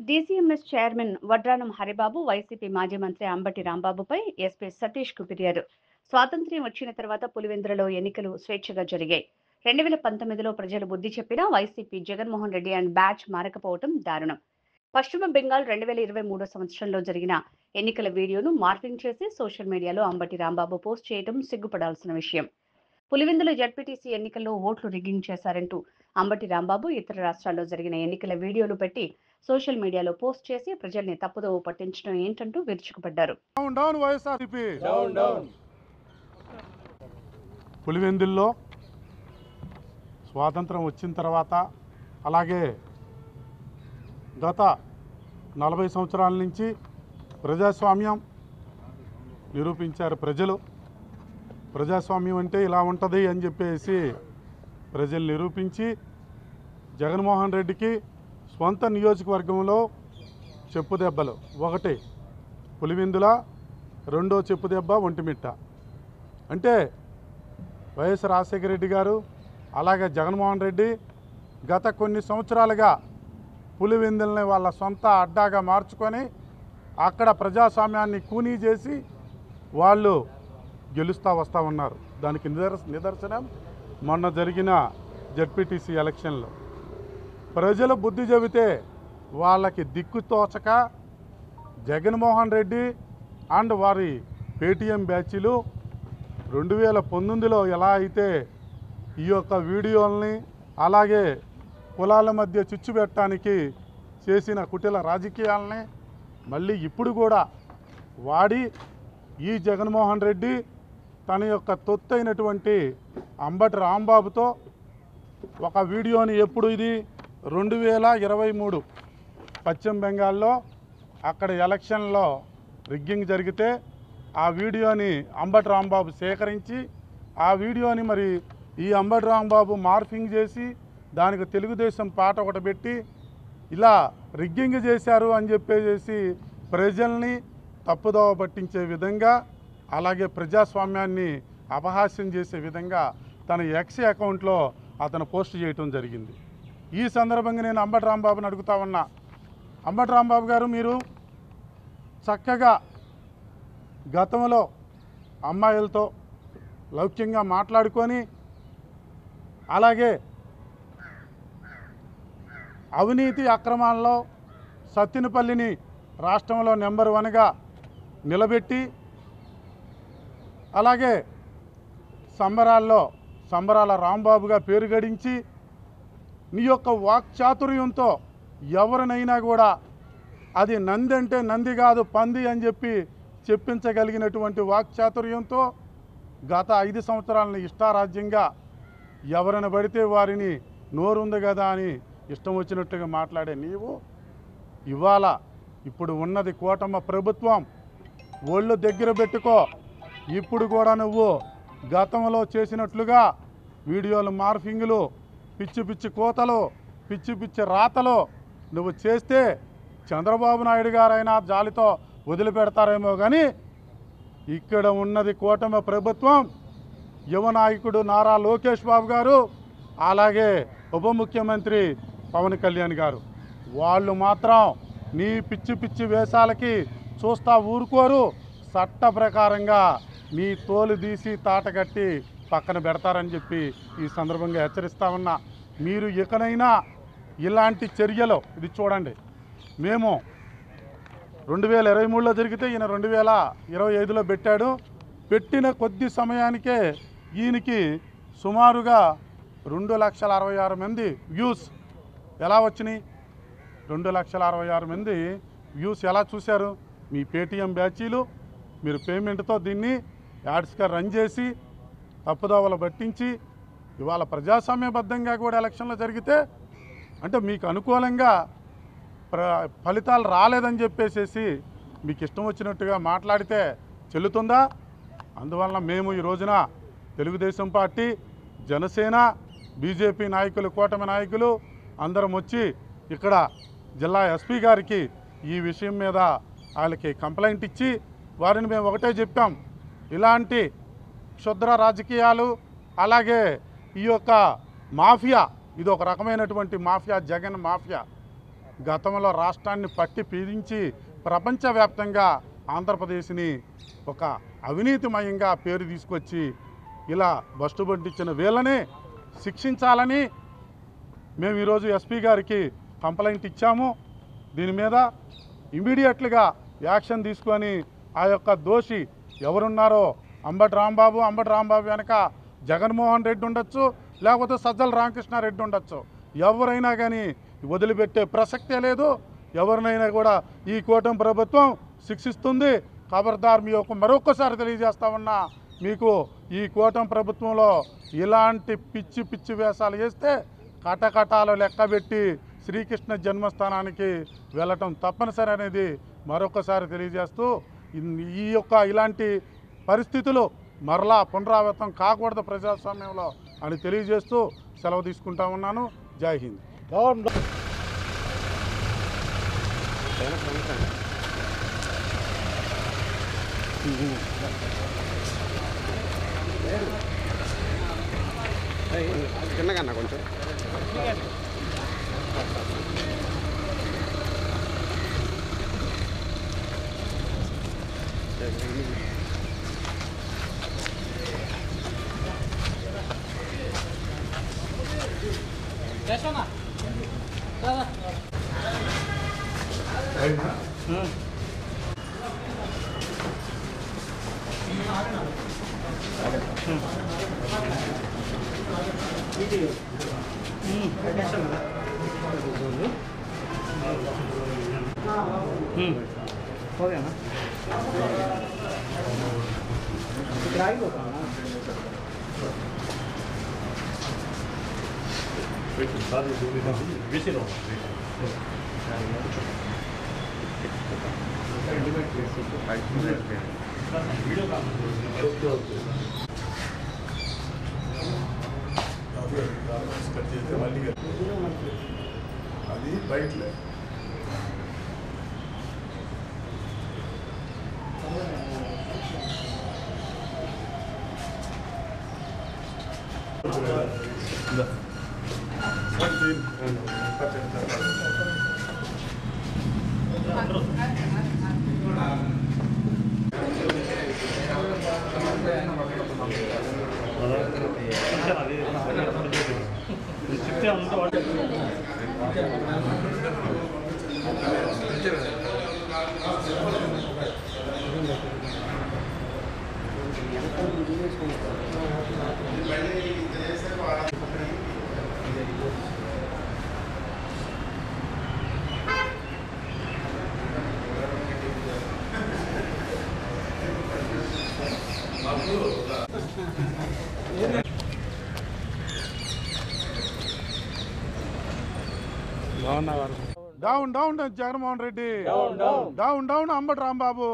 DCMS chairman వడ్రానం Haribabu YCP మాజీ మంత్రి Ambati రాంబాబుపై SP సతీష్కు ఫిర్యాదు. స్వాతంత్ర్యం వచ్చిన తర్వాత పులివెందులలో ఎన్నికలు స్వేచ్ఛగా జరిగాయి. 2019లో ప్రజలు బుద్ధి చెప్పినా వైసీపీ జగన్మోహన్ రెడ్డి అండ్ బ్యాచ్ మారకపోవడం దారుణం. పశ్చిమ బెంగాల్ 2023 సంవత్సరంలో జరిగిన ఎన్నికల వీడియోను మార్ఫింగ్ చేసి సోషల్ మీడియాలో అంబటి రాంబాబు పోస్ట్ చేయడం సిగ్గుపడాల్సిన విషయం. పులివెందుల జడ్పీటీసీ ఎన్నికల్లో ఓట్లు రిగ్గింగ్ చేశారంటూ అంబటి రాంబాబు ఇతర రాష్ట్రాల్లో జరిగిన ఎన్నికల వీడియోలు పెట్టి సోషల్ మీడియాలో పోస్ట్ చేసి ప్రజల్ని తప్పుదోవ పట్టించడం ఏంటంటూ విరుచుకుపడ్డారు. పులివెందుల్లో స్వాతంత్రం వచ్చిన తర్వాత అలాగే గత 40 సంవత్సరాల నుంచి ప్రజాస్వామ్యం నిరూపించారు ప్రజలు. ప్రజాస్వామ్యం అంటే ఇలా ఉంటుంది అని చెప్పేసి ప్రజలు నిరూపించి జగన్మోహన్ రెడ్డికి స్వంత నియోజకవర్గంలో చెప్పుదెబ్బలు, ఒకటి పులివెందుల, రెండో చెప్పుదెబ్బ ఒంటిమిట్ట. అంటే వైఎస్ రాజశేఖర రెడ్డి గారు అలాగే జగన్మోహన్ రెడ్డి గత కొన్ని సంవత్సరాలుగా పులివెందుల్ని వాళ్ళ సొంత అడ్డాగా మార్చుకొని అక్కడ ప్రజాస్వామ్యాన్ని కూనీ చేసి వాళ్ళు గెలుస్తూ వస్తూ ఉన్నారు. దానికి నిదర్శనం మొన్న జరిగిన జడ్పీటీసీ ఎలక్షన్లో ప్రజలు బుద్ధి చెబితే వాళ్ళకి దిక్కు తోచక జగన్మోహన్ రెడ్డి అండ్ వారి పేటీఎం బ్యాచీలు 2019లో ఎలా అయితే ఈ యొక్క వీడియోల్ని అలాగే కులాల మధ్య చిచ్చు పెట్టడానికి చేసిన కుటిల రాజకీయాలని మళ్ళీ ఇప్పుడు కూడా వాడి ఈ జగన్మోహన్ రెడ్డి తన యొక్క తొత్తైనటువంటి అంబటి రాంబాబుతో ఒక వీడియోని ఎప్పుడు ఇది 2023 పశ్చిమ బెంగాల్లో అక్కడ ఎలక్షన్లో రిగ్గింగ్ జరిగితే ఆ వీడియోని అంబటి రాంబాబు సేకరించి ఆ వీడియోని మరి ఈ అంబటి రాంబాబు మార్ఫింగ్ చేసి దానికి తెలుగుదేశం పాట ఒకటి పెట్టి ఇలా రిగ్గింగ్ చేశారు అని చెప్పేసి ప్రజల్ని తప్పుదోవ పట్టించే విధంగా అలాగే ప్రజాస్వామ్యాన్ని అపహాస్యం చేసే విధంగా తన ఎక్స్ అకౌంట్లో అతను పోస్ట్ చేయటం జరిగింది. ఈ సందర్భంగా నేను అంబటి రాంబాబుని అడుగుతా ఉన్నా, అంబటి రాంబాబు గారు మీరు చక్కగా గతంలో అమ్మాయిలతో లౌక్యంగా మాట్లాడుకొని అలాగే అవినీతి అక్రమాల్లో సత్తినపల్లిని రాష్ట్రంలో నెంబర్ 1గా నిలబెట్టి అలాగే సంబరాల రాంబాబుగా పేరు గడించి నీ యొక్క వాక్చాతుర్యంతో ఎవరినైనా కూడా అది నంది అంటే నంది కాదు పంది అని చెప్పి చెప్పించగలిగినటువంటి వాక్చాతుర్యంతో గత 5 సంవత్సరాలను ఇష్టారాజ్యంగా ఎవరిని పడితే వారిని నోరుంది కదా అని ఇష్టం వచ్చినట్టుగా మాట్లాడే నీవు ఇవాళ ఇప్పుడు ఉన్నది కూటమ ప్రభుత్వం, ఒళ్ళు దగ్గర పెట్టుకో. ఇప్పుడు కూడా నువ్వు గతంలో చేసినట్లుగా వీడియోలు మార్ఫింగ్లు, పిచ్చి పిచ్చి కోతలు, పిచ్చి పిచ్చి రాతలు నువ్వు చేస్తే చంద్రబాబు నాయుడు గారైనా జాలితో వదిలిపెడతారేమో కానీ ఇక్కడ ఉన్నది కూటమి ప్రభుత్వం, యువ నాయకుడు నారా లోకేష్ బాబు గారు అలాగే ఉప ముఖ్యమంత్రి పవన్ కళ్యాణ్ గారు, వాళ్ళు మాత్రం నీ పిచ్చి పిచ్చి వేషాలకి చూస్తా ఊరుకోరు. చట్ట ప్రకారంగా నీ తోలు తీసి తాటగట్టి పక్కన పెడతారని చెప్పి ఈ సందర్భంగా హెచ్చరిస్తా ఉన్నా. మీరు ఇకనైనా ఇలాంటి చర్యలు, ఇది చూడండి, మేము 2023లో జరిగితే ఈయన 2025లో పెట్టాడు. పెట్టిన కొద్ది సమయానికే ఈయనకి సుమారుగా 2,66,000 మంది వ్యూస్ ఎలా వచ్చినాయి? 2,66,000 మంది వ్యూస్ ఎలా చూశారు? మీ పేటీఎం బ్యాచీలు మీరు పేమెంట్తో దీన్ని యాడ్స్గా రన్ చేసి తప్పుదోవలు పట్టించి ఇవాళ ప్రజాస్వామ్యబద్ధంగా కూడా ఎలక్షన్లు జరిగితే అంటే మీకు అనుకూలంగా ఫలితాలు రాలేదని చెప్పేసి మీకు ఇష్టం వచ్చినట్టుగా మాట్లాడితే చెల్లుతుందా? అందువలన మేము ఈ రోజున తెలుగుదేశం పార్టీ, జనసేన, బీజేపీ నాయకులు, కూటమి నాయకులు అందరం వచ్చి ఇక్కడ జిల్లా ఎస్పీ గారికి ఈ విషయం మీద వాళ్ళకి కంప్లైంట్ ఇచ్చి వారిని మేము ఒకటే చెప్పాం, ఇలాంటి క్షుద్ర రాజకీయాలు అలాగే ఈ యొక్క మాఫియా, ఇది ఒక రకమైనటువంటి మాఫియా, జగన్ మాఫియా, గతంలో రాష్ట్రాన్ని పట్టి పీడించి ప్రపంచవ్యాప్తంగా ఆంధ్రప్రదేశ్ని ఒక అవినీతిమయంగా పేరు తీసుకొచ్చి ఇలా బస్టు పట్టించిన వీళ్ళని శిక్షించాలని మేము ఈరోజు ఎస్పీ గారికి కంప్లైంట్ ఇచ్చాము. దీని మీద ఇమీడియట్లుగా యాక్షన్ తీసుకొని ఆ యొక్క దోషి ఎవరున్నారో అంబటి రాంబాబు వెనక జగన్మోహన్ రెడ్డి ఉండొచ్చు, లేకపోతే సజ్జల రామకృష్ణారెడ్డి ఉండొచ్చు. ఎవరైనా కానీ వదిలిపెట్టే ప్రసక్తే లేదు. ఎవరినైనా కూడా ఈ కూటమి ప్రభుత్వం శిక్షిస్తుంది. ఖబర్దార్ మీ యొక్క మరొకసారి తెలియజేస్తా ఉన్నా, మీకు ఈ కూటమి ప్రభుత్వంలో ఇలాంటి పిచ్చి వేషాలు వేస్తే కటకటాలు లెక్కబెట్టి శ్రీకృష్ణ జన్మస్థానానికి వెళ్ళటం తప్పనిసరి అనేది మరొకసారి తెలియజేస్తూ ఇలాంటి పరిస్థితులు మరలా పునరావృతం కాకూడదు ప్రజాస్వామ్యంలో అని తెలియజేస్తూ సెలవు తీసుకుంటా ఉన్నాను. జై హింద్. చిన్నగా కొంచెం ఓకేనా ఇక్కడ ఆగిపోతాను. అది బయటలే డౌన్ జగన్మోహన్ రెడ్డి, డౌన్ అంబటి రాంబాబు.